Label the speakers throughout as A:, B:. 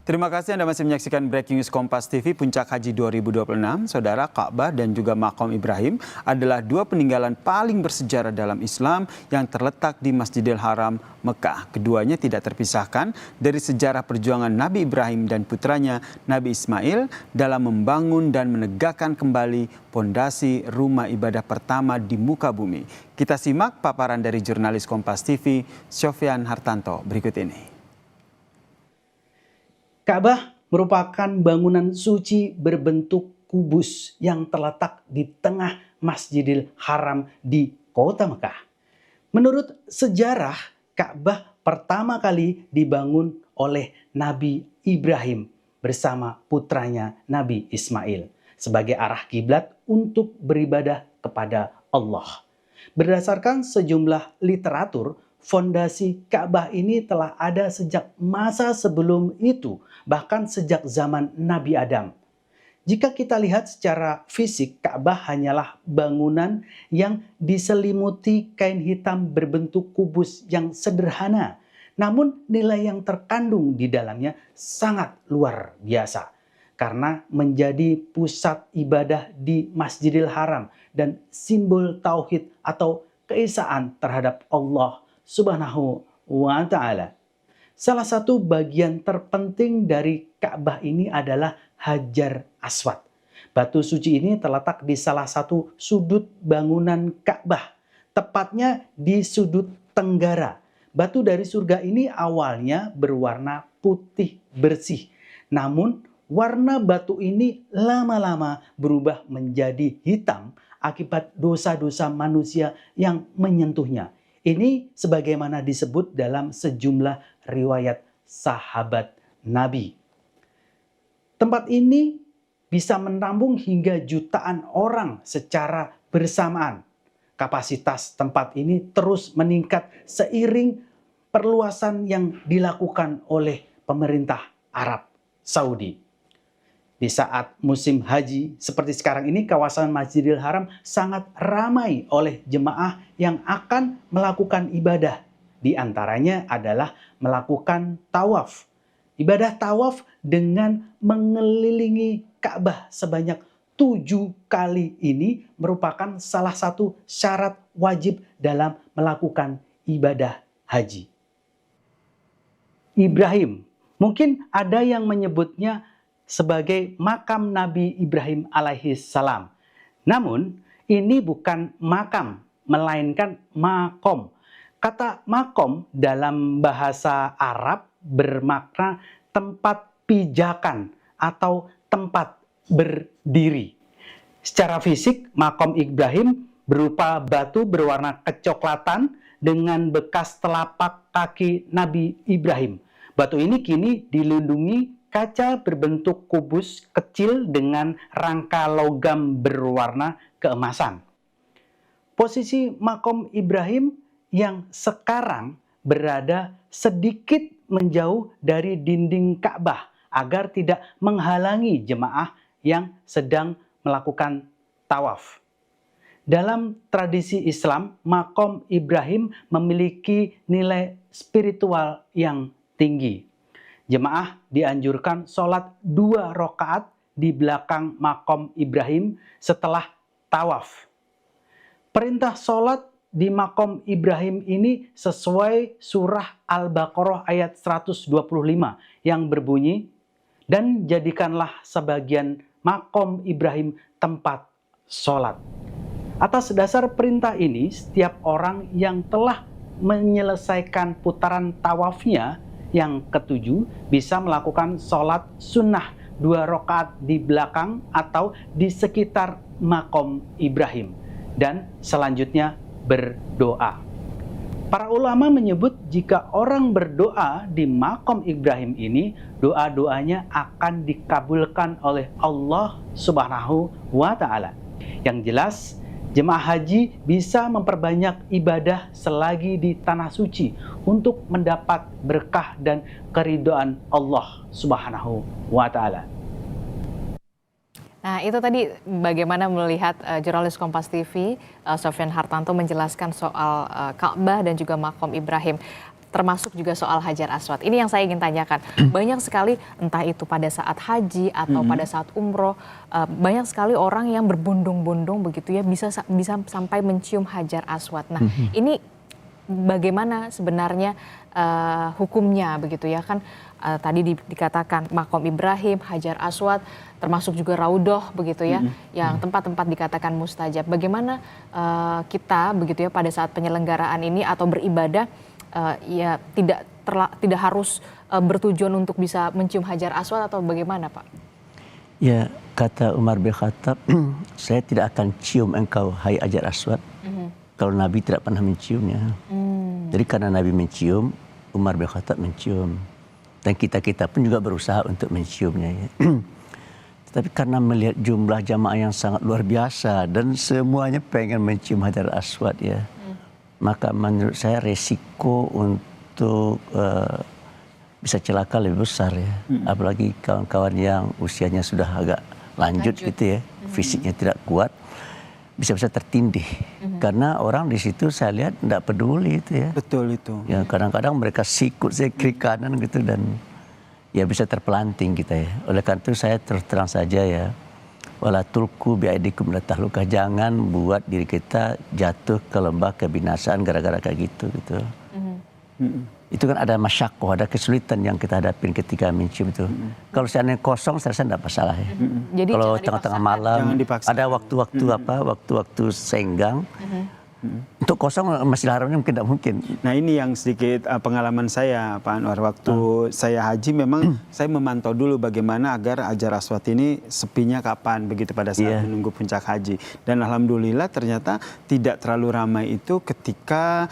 A: Terima kasih Anda masih menyaksikan Breaking News Kompas TV. Puncak Haji 2026, Saudara, Ka'bah dan juga Maqam Ibrahim adalah dua peninggalan paling bersejarah dalam Islam yang terletak di Masjidil Haram, Mekah. Keduanya tidak terpisahkan dari sejarah perjuangan Nabi Ibrahim dan putranya Nabi Ismail dalam membangun dan menegakkan kembali pondasi rumah ibadah pertama di muka bumi. Kita simak paparan dari jurnalis Kompas TV, Sofyan Hartanto, berikut ini.
B: Ka'bah merupakan bangunan suci berbentuk kubus yang terletak di tengah Masjidil Haram di kota Mekah. Menurut sejarah, Ka'bah pertama kali dibangun oleh Nabi Ibrahim bersama putranya Nabi Ismail sebagai arah kiblat untuk beribadah kepada Allah. Berdasarkan sejumlah literatur, fondasi Ka'bah ini telah ada sejak masa sebelum itu, bahkan sejak zaman Nabi Adam. Jika kita lihat secara fisik, Ka'bah hanyalah bangunan yang diselimuti kain hitam berbentuk kubus yang sederhana. Namun nilai yang terkandung di dalamnya sangat luar biasa. Karena menjadi pusat ibadah di Masjidil Haram dan simbol tauhid atau keesaan terhadap Allah Subhanahu wa ta'ala. Salah satu bagian terpenting dari Ka'bah ini adalah Hajar Aswad. Batu suci ini terletak di salah satu sudut bangunan Ka'bah, tepatnya di sudut tenggara. Batu dari surga ini awalnya berwarna putih bersih. Namun warna batu ini lama-lama berubah menjadi hitam akibat dosa-dosa manusia yang menyentuhnya. Ini sebagaimana disebut dalam sejumlah riwayat sahabat Nabi. Tempat ini bisa menampung hingga jutaan orang secara bersamaan. Kapasitas tempat ini terus meningkat seiring perluasan yang dilakukan oleh pemerintah Arab Saudi. Di saat musim haji seperti sekarang ini, kawasan Masjidil Haram sangat ramai oleh jemaah yang akan melakukan ibadah. Di antaranya adalah melakukan tawaf. Ibadah tawaf dengan mengelilingi Ka'bah sebanyak 7 kali ini merupakan salah satu syarat wajib dalam melakukan ibadah haji. Ibrahim, mungkin ada yang menyebutnya sebagai makam Nabi Ibrahim alaihissalam. Namun, ini bukan makam, melainkan makom. Kata makom dalam bahasa Arab bermakna tempat pijakan atau tempat berdiri. Secara fisik, makom Ibrahim berupa batu berwarna kecoklatan dengan bekas telapak kaki Nabi Ibrahim. Batu ini kini dilindungi kaca berbentuk kubus kecil dengan rangka logam berwarna keemasan. Posisi makom Ibrahim yang sekarang berada sedikit menjauh dari dinding Ka'bah agar tidak menghalangi jemaah yang sedang melakukan tawaf. Dalam tradisi Islam, makom Ibrahim memiliki nilai spiritual yang tinggi. Jemaah dianjurkan sholat 2 rakaat di belakang makom Ibrahim setelah tawaf. Perintah sholat di makom Ibrahim ini sesuai surah Al-Baqarah ayat 125 yang berbunyi, "Dan jadikanlah sebagian makom Ibrahim tempat sholat." Atas dasar perintah ini, setiap orang yang telah menyelesaikan putaran tawafnya yang ketujuh bisa melakukan sholat sunnah 2 rakaat di belakang atau di sekitar makom Ibrahim dan selanjutnya berdoa. Para ulama menyebut jika orang berdoa di makom Ibrahim ini, doa-doanya akan dikabulkan oleh Allah Subhanahu wa ta'ala. Yang jelas, jemaah haji bisa memperbanyak ibadah selagi di tanah suci untuk mendapat berkah dan keridhaan Allah Subhanahu wa ta'ala.
C: Nah, itu tadi bagaimana melihat jurnalis Kompas TV, Sofyan Hartanto menjelaskan soal Ka'bah dan juga Maqam Ibrahim. termasuk juga soal Hajar Aswad. Ini yang saya ingin tanyakan. Banyak sekali, entah itu pada saat haji atau pada saat umroh, banyak sekali orang yang berbondong-bondong begitu ya, bisa sampai mencium Hajar Aswad. Nah, ini bagaimana sebenarnya hukumnya begitu ya kan? Tadi dikatakan Makom Ibrahim, Hajar Aswad, termasuk juga Raudhoh begitu ya, yang tempat-tempat dikatakan mustajab. Bagaimana kita begitu ya pada saat penyelenggaraan ini atau beribadah ya tidak harus bertujuan untuk bisa mencium Hajar Aswad atau bagaimana, Pak?
D: Ya, kata Umar bin Khattab, saya tidak akan cium engkau hai Hajar Aswad kalau Nabi tidak pernah menciumnya. Jadi karena Nabi mencium, Umar bin Khattab mencium. Dan kita pun juga berusaha untuk menciumnya. Ya. Tapi karena melihat jumlah jamaah yang sangat luar biasa dan semuanya pengen mencium Hajar Aswad ya, maka menurut saya resiko untuk bisa celaka lebih besar ya. Apalagi kawan-kawan yang usianya sudah agak lanjut gitu ya, fisiknya tidak kuat, bisa-bisa tertindih. Karena orang di situ saya lihat tidak peduli itu ya.
A: Betul itu.
D: Ya kadang-kadang mereka sikut saya kiri kanan gitu dan ya bisa terpelanting kita ya. Oleh karena itu saya terus terang saja ya, wala tulku biaidikum ila tahlukah, jangan buat diri kita jatuh ke lembah kebinasaan gara-gara kayak gitu. Itu kan ada masyakoh, ada kesulitan yang kita hadapin ketika mencium itu. Kalau seandainya kosong, saya rasa tidak masalah ya.
C: Jadi
D: kalau tengah-tengah malam, ada waktu-waktu waktu-waktu senggang, untuk kosong Masjidil Haramnya mungkin tidak mungkin.
A: Nah ini yang sedikit pengalaman saya Pak Anwar. Waktu saya haji memang saya memantau dulu bagaimana agar Hajar Aswad ini sepinya kapan begitu pada saat menunggu puncak haji. Dan alhamdulillah ternyata tidak terlalu ramai itu ketika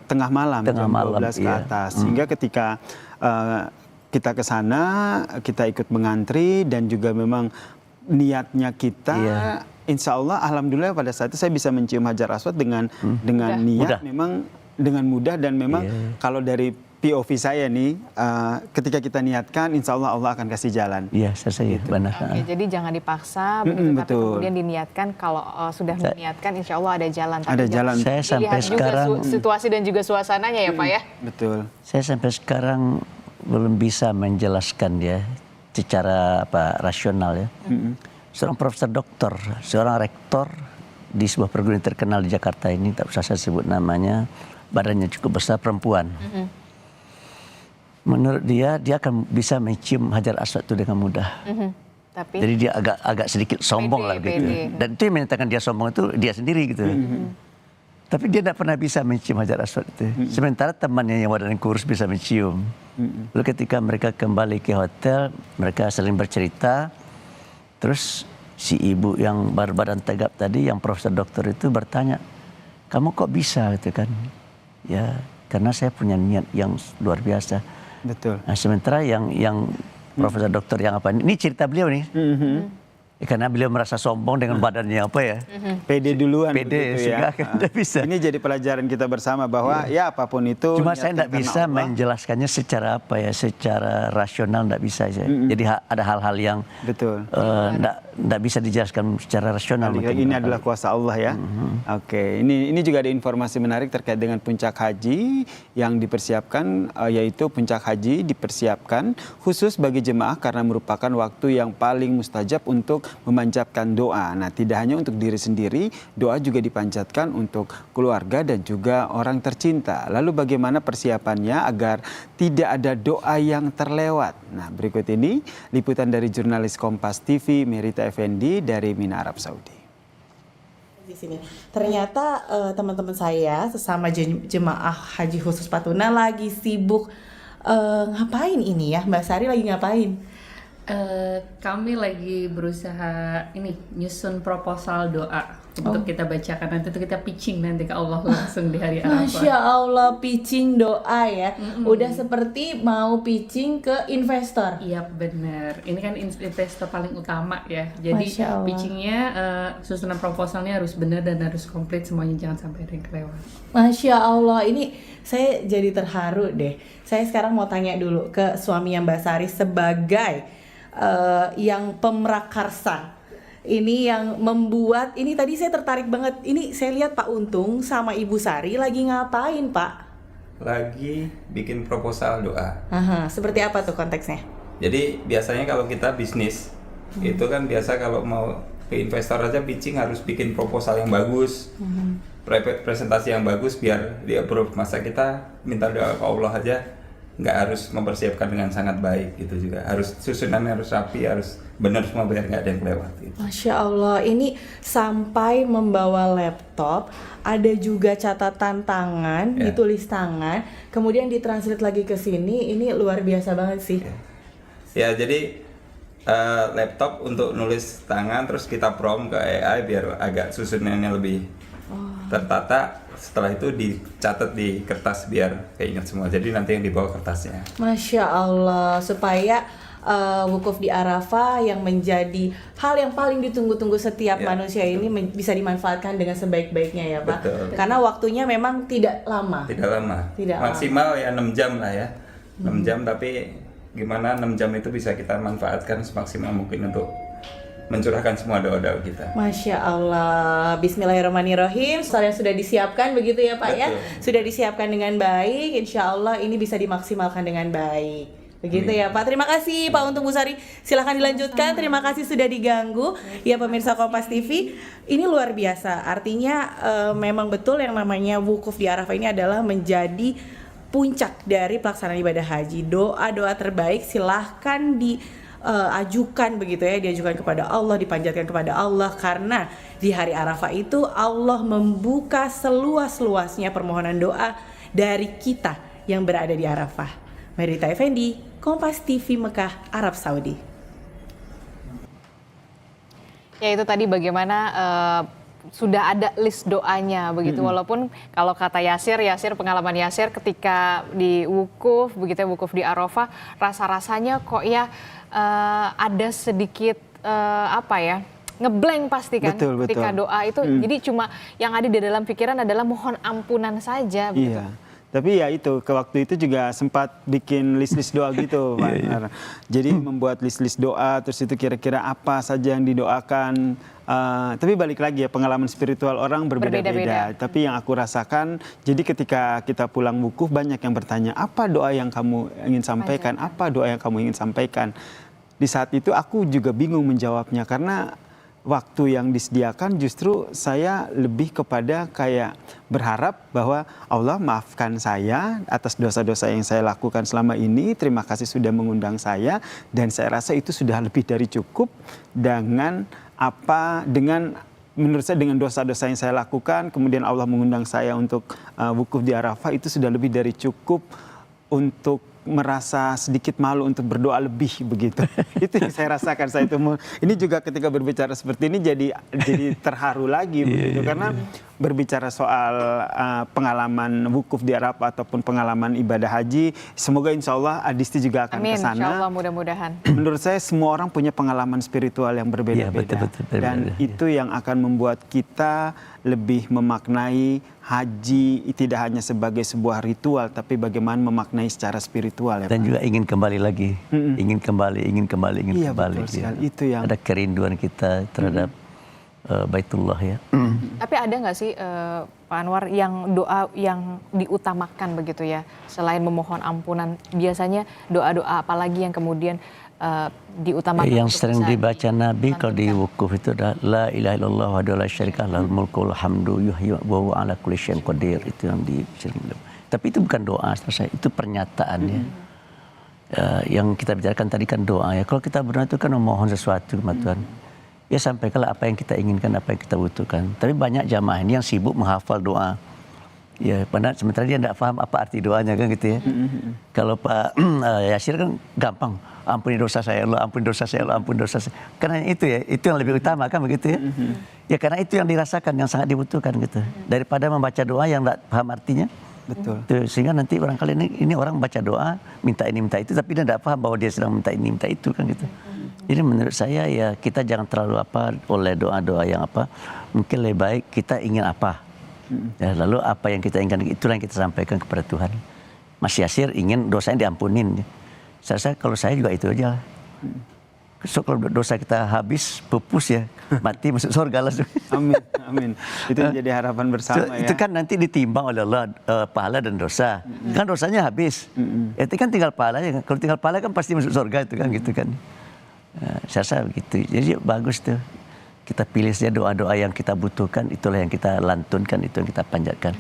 A: tengah malam jam 12 ke atas. Sehingga ketika kita ke sana, kita ikut mengantri dan juga memang niatnya kita insya Allah, alhamdulillah pada saat itu saya bisa mencium Hajar Aswad dengan niat memang dengan mudah dan memang kalau dari POV saya nih, ketika kita niatkan, insya Allah Allah akan kasih jalan.
D: Iya, saya benar.
C: Oke, jadi jangan dipaksa, begitu, tapi kemudian diniatkan. Kalau sudah meniatkan, insya Allah ada jalan.
A: Ada jalan.
D: Saya sampai sekarang
C: juga situasi dan juga suasananya ya Pak ya.
A: Betul.
D: Saya sampai sekarang belum bisa menjelaskan ya secara rasional ya. Seorang profesor doktor, seorang rektor di sebuah perguruan terkenal di Jakarta ini, tak usah saya sebut namanya, badannya cukup besar, perempuan. Menurut dia akan bisa mencium Hajar Aswad itu dengan mudah.
C: Tapi
D: jadi dia agak sedikit sombong lah gitu. Dan itu yang menyatakan dia sombong itu dia sendiri gitu. Tapi dia tidak pernah bisa mencium Hajar Aswad itu. Sementara temannya yang badan kurus bisa mencium. Lalu ketika mereka kembali ke hotel, mereka saling bercerita. Terus si ibu yang berbadan tegap tadi, yang profesor dokter itu bertanya, kamu kok bisa gitu kan? Ya karena saya punya niat yang luar biasa.
A: Betul.
D: Nah, sementara yang profesor dokter yang apa ini cerita beliau nih. Karena beliau merasa sombong dengan badannya apa ya.
A: PD duluan.
D: PD
A: ya.
D: Tidak bisa.
A: Ini jadi pelajaran kita bersama bahwa ya apapun itu.
D: Cuma saya tidak bisa menjelaskannya secara apa ya, secara rasional tidak bisa. Jadi ada hal-hal yang tidak bisa dijelaskan secara rasional.
A: Ini adalah kuasa Allah ya. Oke, ini juga ada informasi menarik terkait dengan puncak haji yang dipersiapkan, yaitu puncak haji dipersiapkan khusus bagi jemaah karena merupakan waktu yang paling mustajab untuk memanjatkan doa. Nah, tidak hanya untuk diri sendiri, doa juga dipanjatkan untuk keluarga dan juga orang tercinta. Lalu bagaimana persiapannya agar tidak ada doa yang terlewat? Nah, berikut ini liputan dari jurnalis Kompas TV Merita Effendi dari Mina, Arab Saudi.
E: Di sini ternyata teman-teman saya sesama jemaah haji khusus Patuna lagi sibuk ngapain ini ya, Mbak Sari lagi ngapain?
F: Kami lagi berusaha nyusun proposal doa untuk kita bacakan nanti, itu kita pitching nanti ke Allah langsung di hari Arafah.
E: Masya Allah, pitching doa ya. Udah seperti mau pitching ke investor.
F: Iya benar. Ini kan investor paling utama ya. Jadi pitchingnya, susunan proposalnya harus benar dan harus komplit semuanya, jangan sampai ada yang kelewat.
E: Masya Allah, ini saya jadi terharu deh. Saya sekarang mau tanya dulu ke suaminya Mbak Sari sebagai yang pemrakarsa, ini yang membuat ini. Tadi saya tertarik banget. Ini saya lihat Pak Untung sama Ibu Sari lagi ngapain, Pak?
G: lagi bikin proposal doa.
E: Aha, seperti apa tuh konteksnya?
G: Jadi biasanya kalau kita bisnis itu kan biasa kalau mau ke investor aja pitching harus bikin proposal yang bagus, presentasi yang bagus biar di approve. Masa kita minta doa ke Allah aja nggak harus mempersiapkan dengan sangat baik gitu juga. Harus susunannya harus rapi, harus benar semua biar nggak ada yang kelewat. Gitu.
E: Masya Allah, ini sampai membawa laptop, ada juga catatan tangan, ditulis tangan, kemudian ditranslate lagi ke sini. Ini luar biasa banget sih.
G: Ya jadi laptop untuk nulis tangan, terus kita prompt ke AI biar agak susunannya lebih tertata. Setelah itu dicatat di kertas biar keinget semua. Jadi nanti yang dibawa kertasnya.
E: Masya Allah, supaya wukuf di Arafah yang menjadi hal yang paling ditunggu-tunggu setiap manusia ini bisa dimanfaatkan dengan sebaik-baiknya ya Pak.
G: Betul.
E: Karena waktunya memang tidak lama.
G: Tidak lama. Maksimal ya 6 jam lah ya. 6 jam, tapi gimana 6 jam itu bisa kita manfaatkan semaksimal mungkin untuk mencurahkan semua doa-doa kita.
E: Masya Allah, bismillahirrahmanirrahim. Soalnya sudah disiapkan begitu ya Pak.
G: Betul.
E: Ya, sudah disiapkan dengan baik. Insya Allah ini bisa dimaksimalkan dengan baik. Begitu ya Pak. Terima kasih Pak Untung Busari. Silahkan dilanjutkan. Terima kasih sudah diganggu. Ya pemirsa Kompas TV, ini luar biasa. Artinya memang betul yang namanya wukuf di Arafah ini adalah menjadi puncak dari pelaksanaan ibadah haji. Doa-doa terbaik silahkan ajukan begitu ya, diajukan kepada Allah, dipanjatkan kepada Allah, karena di hari Arafah itu Allah membuka seluas-luasnya permohonan doa dari kita yang berada di Arafah. Merita Effendi, Kompas TV Mekah, Arab Saudi.
C: Ya itu tadi bagaimana sudah ada list doanya begitu, walaupun kalau kata Yasir pengalaman Yasir ketika di wukuf begitu ya, wukuf di Arafah, rasa-rasanya kok ya ada sedikit ngeblank pasti kan.
A: Betul.
C: Ketika doa itu jadi cuma yang ada di dalam pikiran adalah mohon ampunan saja begitu.
A: Iya. Tapi ya itu, ke waktu itu juga sempat bikin list-list doa gitu, Pak. Jadi membuat list-list doa, terus itu kira-kira apa saja yang didoakan. Tapi balik lagi ya, pengalaman spiritual orang berbeda-beda. Tapi yang aku rasakan, jadi ketika kita pulang wukuf banyak yang bertanya, apa doa yang kamu ingin sampaikan? Apa doa yang kamu ingin sampaikan? Di saat itu aku juga bingung menjawabnya, karena waktu yang disediakan justru saya lebih kepada kayak berharap bahwa Allah maafkan saya atas dosa-dosa yang saya lakukan selama ini. Terima kasih sudah mengundang saya, dan saya rasa itu sudah lebih dari cukup dengan menurut saya dengan dosa-dosa yang saya lakukan, kemudian Allah mengundang saya untuk wukuf di Arafah, itu sudah lebih dari cukup untuk merasa sedikit malu untuk berdoa lebih begitu. Itu yang saya rasakan. Ini juga ketika berbicara seperti ini jadi terharu lagi begitu, karena berbicara soal pengalaman wukuf di Arafah ataupun pengalaman ibadah haji, semoga insya Allah Adisti juga akan ke sana.
C: Amin, insya Allah mudah-mudahan.
A: Menurut saya semua orang punya pengalaman spiritual yang berbeda-beda, dan itu yang akan membuat kita lebih memaknai haji tidak hanya sebagai sebuah ritual, tapi bagaimana memaknai secara spiritual ya,
D: dan
A: Pak?
D: juga ingin kembali lagi, ingin kembali.
A: Iya, betul sekali. Itu yang
D: ada kerinduan kita terhadap Baitullah ya.
C: Tapi ada nggak sih Pak Anwar yang doa yang diutamakan begitu ya, selain memohon ampunan, biasanya doa-doa apalagi yang kemudian diutamakan?
D: Yang sering dibaca Nabi kalau di wukuf itu adalah la ilaha illallah wahdahu la syarika lahul mulku wal hamdu yuhyi wa huwa ala kulli syai'in qadir. Itu yang tapi itu bukan doa, saya itu pernyataan ya. Yang kita bicarakan tadi kan doa ya. Kalau kita berdoa itu kan memohon sesuatu kepada Tuhan. Ya sampaikanlah apa yang kita inginkan, apa yang kita butuhkan. Tapi banyak jamaah ini yang sibuk menghafal doa. Ya, padahal sementara dia tidak paham apa arti doanya kan gitu ya. Kalau Pak Yasir kan gampang, ampuni dosa saya Allah, ampuni dosa saya Allah, ampuni dosa saya. Karena itu ya, itu yang lebih utama kan begitu ya. Ya karena itu yang dirasakan, yang sangat dibutuhkan gitu. Daripada membaca doa yang tidak paham artinya.
A: betul.
D: Sehingga nanti barangkali ini orang baca doa, minta ini minta itu, tapi dia tidak paham bahwa dia sedang minta ini minta itu kan gitu. Jadi menurut saya ya kita jangan terlalu oleh doa-doa yang mungkin lebih baik kita ingin apa. Ya, lalu apa yang kita inginkan itulah yang kita sampaikan kepada Tuhan. Mas Yasir ingin dosanya diampunin. Saya rasa kalau saya juga itu aja. So, kalau dosa kita habis, pupus ya, mati masuk surga langsung.
A: Amin, amin. Itu jadi harapan bersama ya.
D: Itu kan nanti ditimbang oleh Allah pahala dan dosa. Kan dosanya habis. Itu kan tinggal pahalanya. Kalau tinggal pahala kan pasti masuk surga itu kan gitu kan. Saya rasa begitu. Jadi bagus tuh. Kita pilih saja doa-doa yang kita butuhkan, itulah yang kita lantunkan, itu yang kita panjatkan.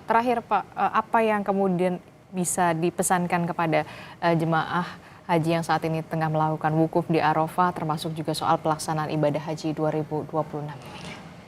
C: Terakhir Pak, apa yang kemudian bisa dipesankan kepada jemaah haji yang saat ini tengah melakukan wukuf di Arafah, termasuk juga soal pelaksanaan ibadah haji 2026 ini?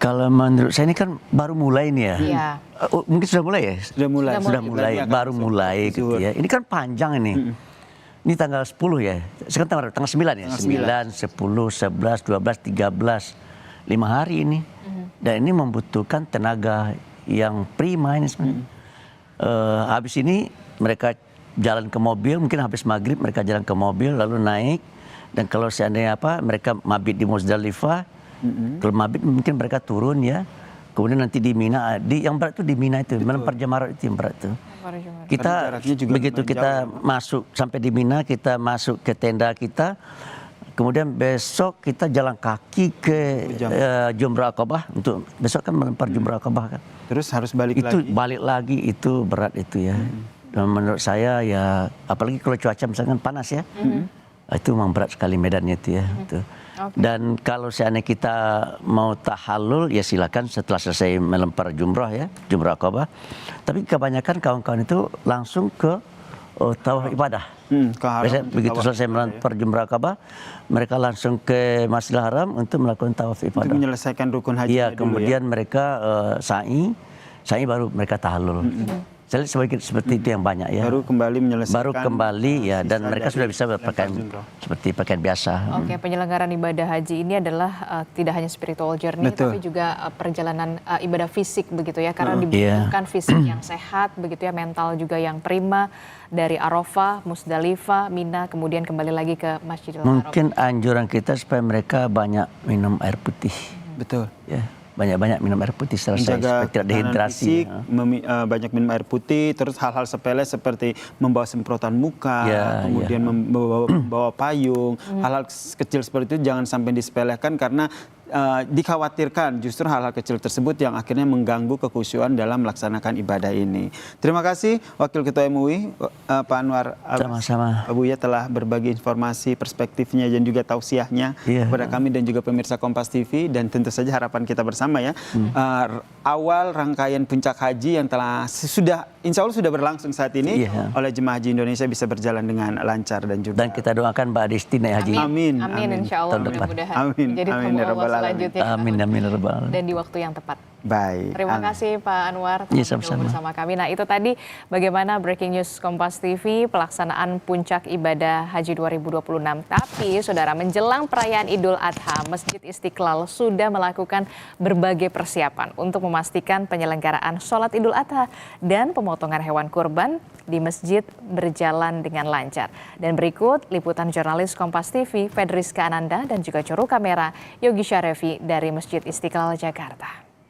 D: Kalau menurut saya ini kan baru mulai nih ya.
C: Iya.
D: Mungkin sudah mulai ya?
A: Sudah mulai.
D: Sudah mulai, baru mulai gitu ya. Ini kan panjang ini. Ini tanggal 10 ya. Sekarang tanggal 9 ya. 9, 10, 11, 12, 13. 5 hari ini. Dan ini membutuhkan tenaga yang prima ini sebenarnya. Habis ini mereka jalan ke mobil, mungkin habis maghrib mereka jalan ke mobil lalu naik. Dan kalau seandainya mereka mabit di Muzdalifah, kalau mabit mungkin mereka turun ya. Kemudian nanti di Mina, yang berat itu di Mina itu, melempar jamarat itu yang berat itu. Kita begitu kita masuk sampai di Mina, kita masuk ke tenda kita. Kemudian besok kita jalan kaki ke Jumrah Aqabah untuk besok kan melempar Jumrah Aqabah kan.
A: Terus harus balik
D: itu
A: lagi.
D: Balik lagi itu berat itu ya. Dan menurut saya ya apalagi kalau cuaca misalkan panas ya. Itu memang berat sekali medannya itu ya. Dan kalau seandainya kita mau tahallul ya silakan setelah selesai melempar jumrah ya, Jumrah Aqabah. Tapi kebanyakan kawan-kawan itu langsung ke tawaf ibadah. Biasanya begitu selesai melempar Jumrah Aqabah, mereka langsung ke Masjidil Haram untuk melakukan tawaf ibadah.
A: Untuk menyelesaikan rukun haji.
D: Iya, kemudian mereka sa'i baru mereka tahallul. Saya lihat seperti itu yang banyak ya.
A: Baru kembali menyelesaikan.
D: Baru kembali ya, dan mereka sudah bisa berpakaian seperti pakaian biasa.
C: Oke, penyelenggaraan ibadah haji ini adalah tidak hanya spiritual journey, tapi juga perjalanan ibadah fisik begitu ya, karena dibutuhkan fisik yang sehat begitu ya, mental juga yang prima dari Arafah, Muzdalifah, Mina, kemudian kembali lagi ke Masjidil Haram.
D: Mungkin anjuran kita supaya mereka banyak minum air putih.
A: Betul.
D: Ya. Banyak-banyak minum air putih supaya tidak dehidrasi.
A: Banyak minum air putih, terus hal-hal sepele seperti membawa semprotan muka, kemudian membawa payung, hal-hal kecil seperti itu jangan sampai disepelekan karena dikhawatirkan justru hal-hal kecil tersebut yang akhirnya mengganggu kekhusyuan dalam melaksanakan ibadah ini. Terima kasih Wakil Ketua MUI Pak Anwar
D: Sama-sama.
A: Abuya telah berbagi informasi, perspektifnya dan juga tausiahnya kepada kami dan juga pemirsa Kompas TV, dan tentu saja harapan kita bersama ya. Awal rangkaian puncak haji yang insya Allah sudah berlangsung saat ini oleh jemaah haji Indonesia bisa berjalan dengan lancar dan juga.
D: Dan kita doakan Mbak Desti naik haji.
A: Amin.
C: Insya Allah mudah-mudahan.
A: Amin.
C: Jadi
A: Amin.
C: selanjutnya.
D: Amin.
C: Dan di waktu yang tepat.
A: Baik.
C: Terima kasih Pak Anwar telah bergabung bersama kami. Nah, itu tadi bagaimana breaking news Kompas TV pelaksanaan puncak ibadah haji 2026. Tapi saudara, menjelang perayaan Idul Adha, Masjid Istiqlal sudah melakukan berbagai persiapan untuk memastikan penyelenggaraan sholat Idul Adha dan pemotongan hewan kurban di masjid berjalan dengan lancar. Dan berikut liputan jurnalis Kompas TV Fedriska Ananda dan juga juru kamera Yogi Syarefi dari Masjid Istiqlal Jakarta.